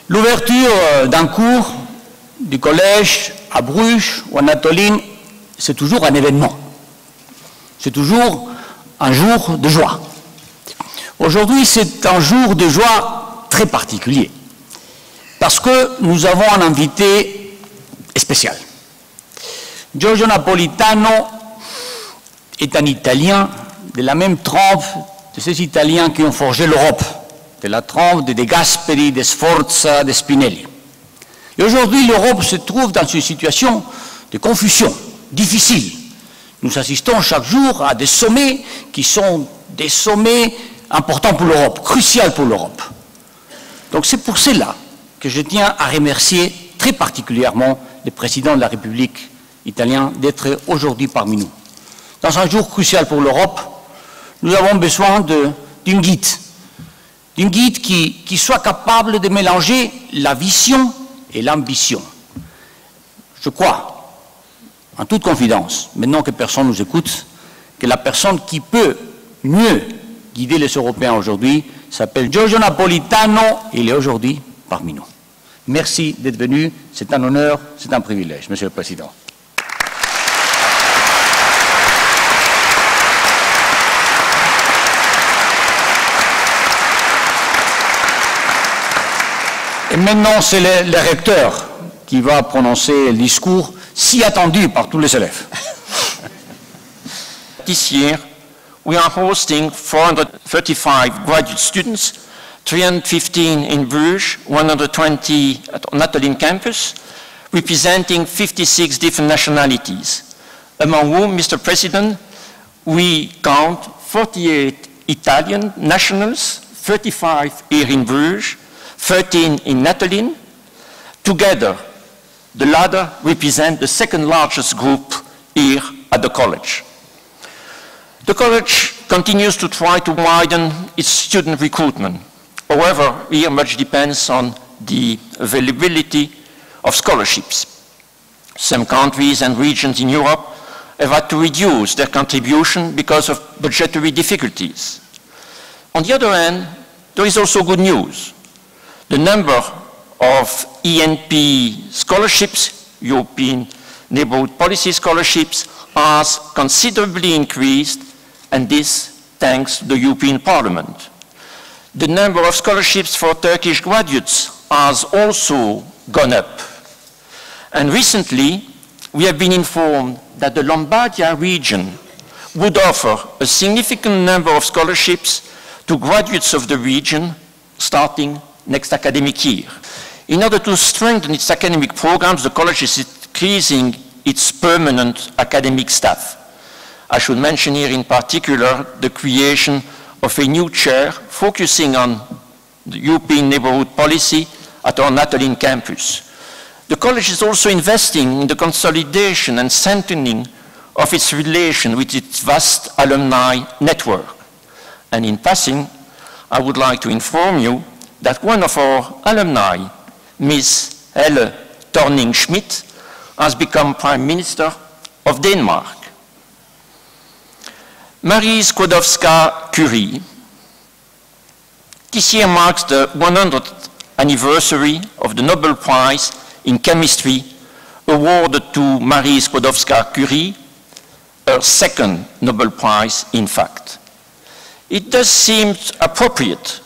L'ouverture d'un cours du collège à Bruges ou en Anatoline, c'est toujours un événement. C'est toujours un jour de joie. Aujourd'hui, c'est un jour de joie très particulier parce que nous avons un invité spécial. Giorgio Napolitano est un Italien de la même trempe de ces Italiens qui ont forgé l'Europe, de la trempe de De Gasperi, de Sforza, de Spinelli. Et aujourd'hui, l'Europe se trouve dans une situation de confusion, difficile. Nous assistons chaque jour à des sommets qui sont des sommets importants pour l'Europe, cruciaux pour l'Europe. Donc c'est pour cela que je tiens à remercier très particulièrement le président de la République italienne d'être aujourd'hui parmi nous. Dans un jour crucial pour l'Europe, nous avons besoin d'une guide qui soit capable de mélanger la vision et l'ambition. Je crois, en toute confidence, maintenant que personne nous écoute, que la personne qui peut mieux guider les Européens aujourd'hui s'appelle Giorgio Napolitano, et il est aujourd'hui parmi nous. Merci d'être venu, c'est un honneur, c'est un privilège, Monsieur le Président. Et maintenant, c'est le recteur qui va prononcer le discours si attendu par tous les élèves. This year, we are hosting 435 graduate students, 315 in Bruges, 120 at Anatolian campus, representing 56 different nationalities, among whom, Mr. President, we count 48 Italian nationals, 35 here in Bruges, 13 in Anatolin. Together, the latter represent the second largest group here at the college. The college continues to try to widen its student recruitment. However, here much depends on the availability of scholarships. Some countries and regions in Europe have had to reduce their contribution because of budgetary difficulties. On the other hand, there is also good news. The number of ENP scholarships, European Neighbourhood Policy scholarships, has considerably increased, and this thanks to the European Parliament. The number of scholarships for Turkish graduates has also gone up. And recently, we have been informed that the Lombardia region would offer a significant number of scholarships to graduates of the region starting next academic year. In order to strengthen its academic programs, the college is increasing its permanent academic staff. I should mention here in particular the creation of a new chair focusing on the European Neighbourhood Policy at our Anatolian campus. The college is also investing in the consolidation and strengthening of its relation with its vast alumni network. And in passing, I would like to inform you that one of our alumni, Ms. Helle Thorning-Schmidt, has become Prime Minister of Denmark. Marie Skłodowska-Curie. This year marks the 100th anniversary of the Nobel Prize in Chemistry awarded to Marie Skłodowska-Curie, her second Nobel Prize, in fact. It does seem appropriate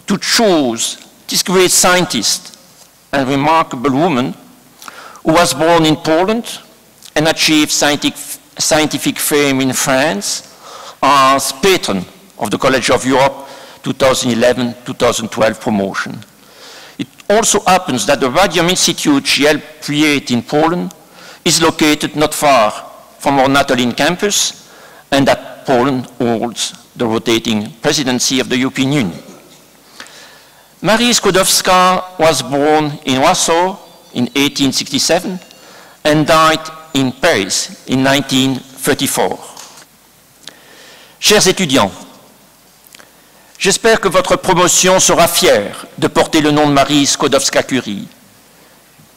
to choose this great scientist and remarkable woman who was born in Poland and achieved scientific fame in France as patron of the College of Europe 2011-2012 promotion. It also happens that the Radium Institute she helped create in Poland is located not far from our Anatolian campus, and that Poland holds the rotating presidency of the European Union. Marie Skłodowska was born in Warsaw in 1867 and died in Paris in 1934. Chers étudiants, j'espère que votre promotion sera fière de porter le nom de Marie Skłodowska-Curie,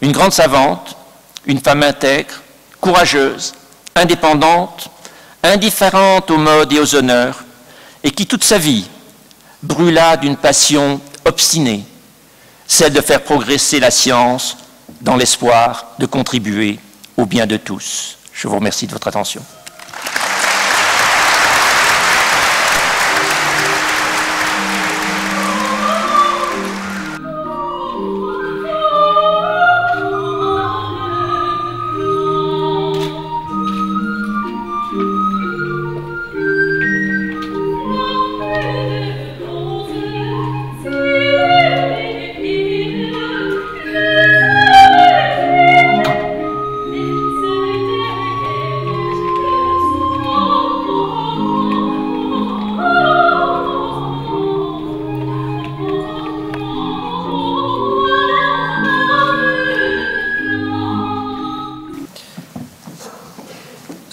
une grande savante, une femme intègre, courageuse, indépendante, indifférente aux modes et aux honneurs, et qui toute sa vie brûla d'une passion obstinée, celle de faire progresser la science dans l'espoir de contribuer au bien de tous. Je vous remercie de votre attention.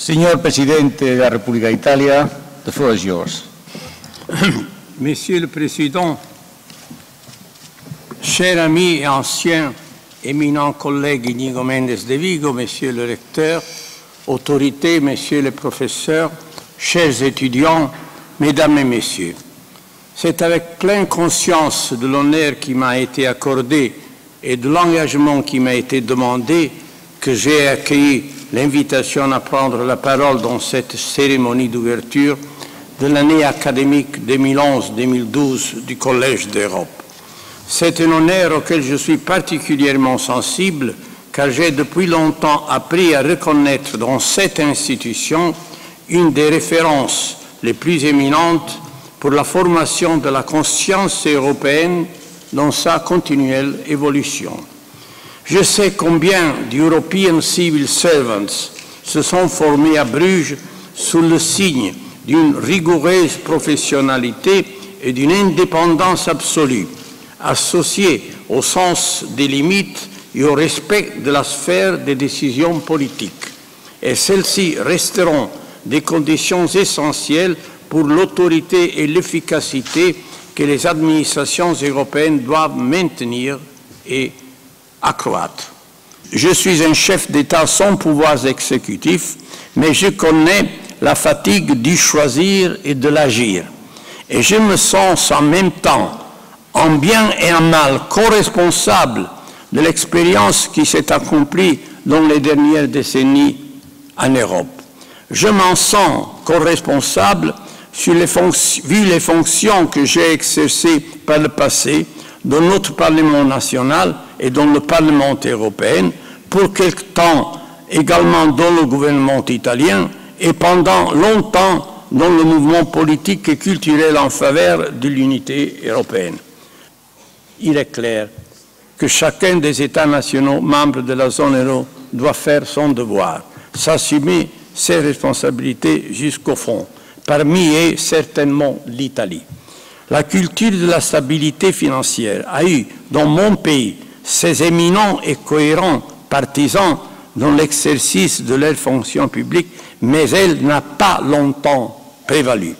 Signor Presidente de la República de Italia, the floor is yours. Monsieur le Président, chers amis et anciens éminents collègues Inigo Mendes de Vigo, Monsieur le recteur, autorités, Messieurs les professeurs, chers étudiants, Mesdames et Messieurs, c'est avec pleine conscience de l'honneur qui m'a été accordé et de l'engagement qui m'a été demandé que j'ai accueilli l'invitation à prendre la parole dans cette cérémonie d'ouverture de l'année académique 2011-2012 du Collège d'Europe. C'est un honneur auquel je suis particulièrement sensible car j'ai depuis longtemps appris à reconnaître dans cette institution une des références les plus éminentes pour la formation de la conscience européenne dans sa continuelle évolution. Je sais combien d'European Civil Servants se sont formés à Bruges sous le signe d'une rigoureuse professionnalité et d'une indépendance absolue, associée au sens des limites et au respect de la sphère des décisions politiques. Et celles-ci resteront des conditions essentielles pour l'autorité et l'efficacité que les administrations européennes doivent maintenir et accroître. Je suis un chef d'État sans pouvoirs exécutifs, mais je connais la fatigue du choisir et de l'agir. Et je me sens en même temps, en bien et en mal, co-responsable de l'expérience qui s'est accomplie dans les dernières décennies en Europe. Je m'en sens co-responsable vu les fonctions que j'ai exercées par le passé dans notre Parlement national et dans le Parlement européen, pour quelque temps également dans le gouvernement italien et pendant longtemps dans le mouvement politique et culturel en faveur de l'unité européenne. Il est clair que chacun des États nationaux membres de la zone euro doit faire son devoir, s'assumer ses responsabilités jusqu'au fond. Parmi eux, certainement l'Italie. La culture de la stabilité financière a eu, dans mon pays, ses éminents et cohérents partisans dans l'exercice de leurs fonctions publiques, mais elle n'a pas longtemps prévalu.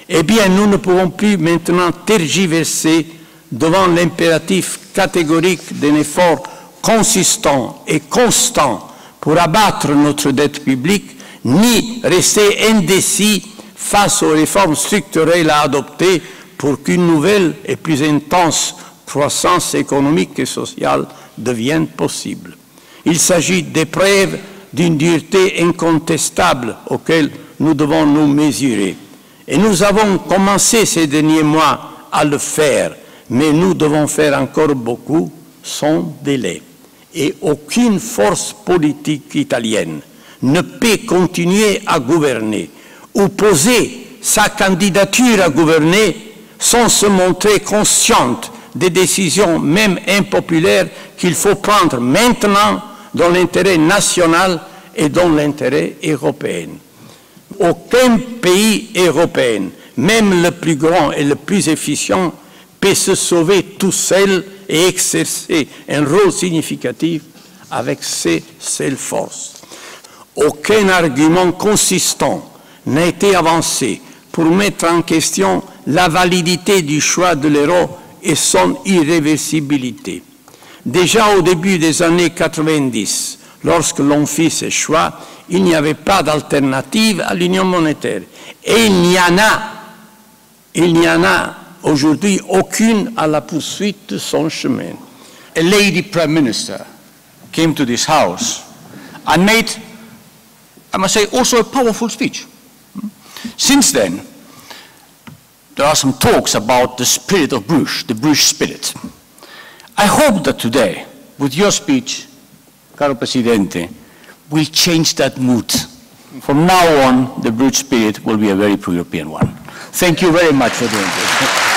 Eh bien, nous ne pouvons plus maintenant tergiverser devant l'impératif catégorique d'un effort consistant et constant pour abattre notre dette publique, ni rester indécis face aux réformes structurelles à adopter pour qu'une nouvelle et plus intense croissance économique et sociale devienne possible. Il s'agit d'épreuves d'une dureté incontestable auxquelles nous devons nous mesurer. Et nous avons commencé ces derniers mois à le faire, mais nous devons faire encore beaucoup sans délai. Et aucune force politique italienne ne peut continuer à gouverner ou poser sa candidature à gouverner sans se montrer consciente des décisions, même impopulaires, qu'il faut prendre maintenant dans l'intérêt national et dans l'intérêt européen. Aucun pays européen, même le plus grand et le plus efficient, peut se sauver tout seul et exercer un rôle significatif avec ses seules forces. Aucun argument consistant n'a été avancé pour mettre en question la validité du choix de l'euro et son irréversibilité. Déjà au début des années 90, lorsque l'on fit ce choix, il n'y avait pas d'alternative à l'union monétaire. Et il n'y en a aujourd'hui aucune à la poursuite de son chemin. A lady prime minister came to this house and made, I must say, also a powerful speech. Since then, there are some talks about the spirit of Bruges, the Bruges spirit. I hope that today, with your speech, caro Presidente, we'll change that mood. From now on, the Bruges spirit will be a very pro-European one. Thank you very much for doing this.